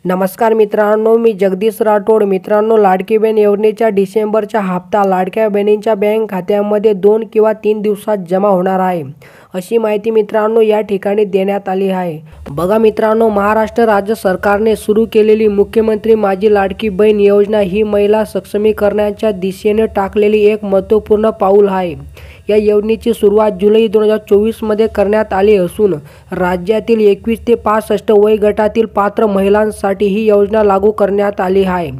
नमस्कार मित्रांनो, मी जगदीश राठोड। मित्रांनो, लाडकी बहीण योजनेचा डिसेंबरचा हप्ता लाडक्या बहिणींच्या बँक खात्यामध्ये 2 किंवा 3 दिवसात जमा होणार आहे, अशी माहिती मित्रांनो या ठिकाणी देण्यात आली आहे। बघा मित्रांनो, महाराष्ट्र राज्य सरकारने सुरू केलेली मुख्यमंत्री माझी लाडकी बहीण योजना ही महिला सक्षमीकरणाच्या दिशेने टाकलेली एक महत्त्वपूर्ण पाऊल आहे। या योजनेची सुरुवात जुलै 2024 मध्ये करण्यात आली असून राज्यातील 21 ते 65 वय गटातील पात्र महिलांसाठी ही योजना लागू करण्यात आली आहे।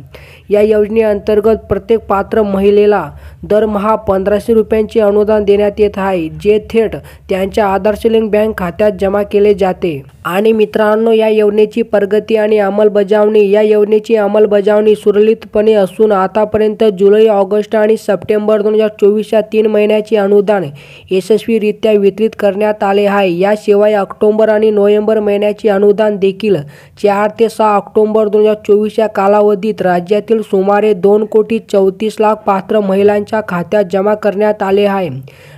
या योजनेअंतर्गत प्रत्येक पात्र महिलेला दरमहा 1500 रुपयांचे अनुदान देण्यात येत आहे, जे थेट त्यांच्या आदर्श लिंक बँक खात्यात जमा केले जाते। आणि मित्रांनो, या योजनेची प्रगती आणि अंमलबजावणी सुरळीतपणे असून आतापर्यंत जुलै, ऑगस्ट आणि सप्टेंबर 2024 या 3 महिन्याचे अनुदान यशस्वीरित्या वितरित करण्यात आले आहे। याशिवाय ऑक्टोबर आणि नोव्हेंबर महिन्याचे अनुदान देखील 4 ते 6 ऑक्टोबर 2024 या कालावधीत राज्यातील सुमारे 2,34,00,000 पात्र महिलांच्या खात्यात जमा करण्यात आले आहे।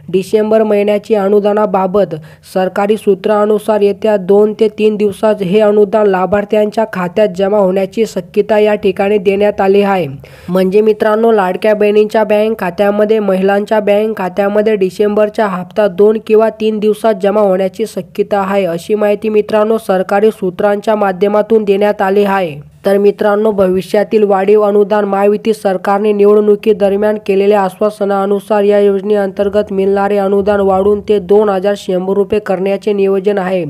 डिसेंबर महिन्याच्या अनुदानाबाबत सरकारी सूत्रानुसार येत्या 2 ते 3 दिवसात हे अनुदान लाभार्थ्यांच्या खात्यात जमा होण्याची शक्यता या ठिकाणी देण्यात आली आहे। म्हणजे मित्रांनो, लाडक्या बहिणींच्या बँक खात्यामध्ये महिलांच्या बँक खात्यामध्ये डिसेंबरचा हप्ता 2 किंवा 3 दिवसात जमा होण्याची शक्यता आहे, अशी माहिती मित्रांनो सरकारी सूत्रांच्या माध्यमातून देण्यात आली आहे। तर मित्रांनो, भविष्यातील वाढीव अनुदान महायुती सरकारने निवडणुकीदरम्यान केलेल्या आश्वासनानुसार या योजनेअंतर्गत मिळणारे अनुदान वाढून ते 2100 रुपये करण्याचे नियोजन आहे।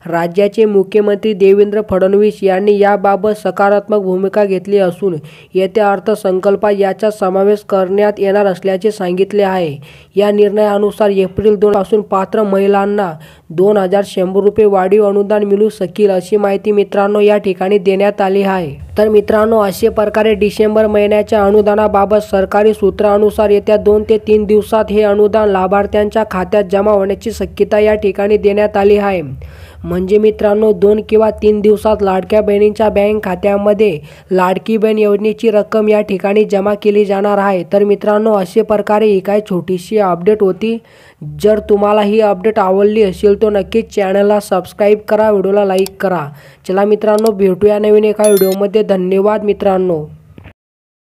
राज्याचे मुख्यमंत्री देवेंद्र फडणवीस यांनी याबाबत सकारात्मक भूमिका घेतली असून येत्या अर्थसंकल्पात याचा समावेश करण्यात येणार असल्याचे सांगितले आहे। या निर्णयानुसार एप्रिल 2 पासून पात्र महिलांना 2100 रुपये वाढीव अनुदान मिळू शकेल, अशी माहिती मित्रांनो या ठिकाणी देण्यात आली आहे। तर मित्रांनो, अशा प्रकारे डिसेंबर महिन्याच्या अनुदानाबाबत सरकारी सूत्रानुसार येत्या 2 ते 3 दिवसात हे अनुदान लाभार्थ्यांच्या खात्यात जमा होण्याची शक्यता या ठिकाणी देण्यात आली आहे। म्हणजे मित्रांनो, 2 किंवा 3 दिवसात लाडक्या बहिणींच्या बँक खात्यामध्ये लाडकी बहीण योजनेची रक्कम या ठिकाणी जमा केली जाणार आहे। तर मित्रांनो, अशा प्रकारे ही काय छोटीशी अपडेट होती। जर तुम्हाला ही अपडेट आवडली असेल तर नक्कीच चॅनलला सबस्क्राईब करा, व्हिडिओला लाईक करा। चला मित्रांनो, भेटूया नवीन एका व्हिडिओमध्ये। धन्यवाद मित्रांनो।